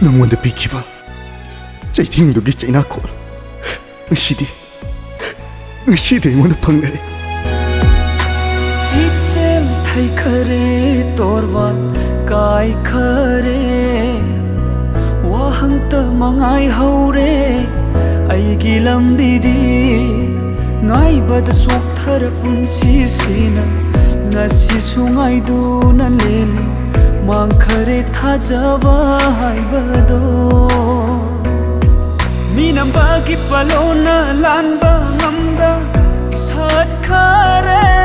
ꯅꯪꯉꯣꯟꯗ ꯄꯤꯈꯤꯕ ꯆꯩꯊꯦꯡꯗꯨꯒꯤ ꯆꯩꯅꯥꯈꯣꯜ ꯉꯁꯤꯗꯤ ꯑꯩꯉꯣꯟꯗ ꯐꯪꯂꯦ इचेल थाई खरे तोरवाल काय खरे वाहंग त मंगाई हौरे आईगी लंबीदी ngai bad sokthar punsi sina ngasi sungai du na leli mang khare thajawa haibado minam bagi palona lanba ngamda that khare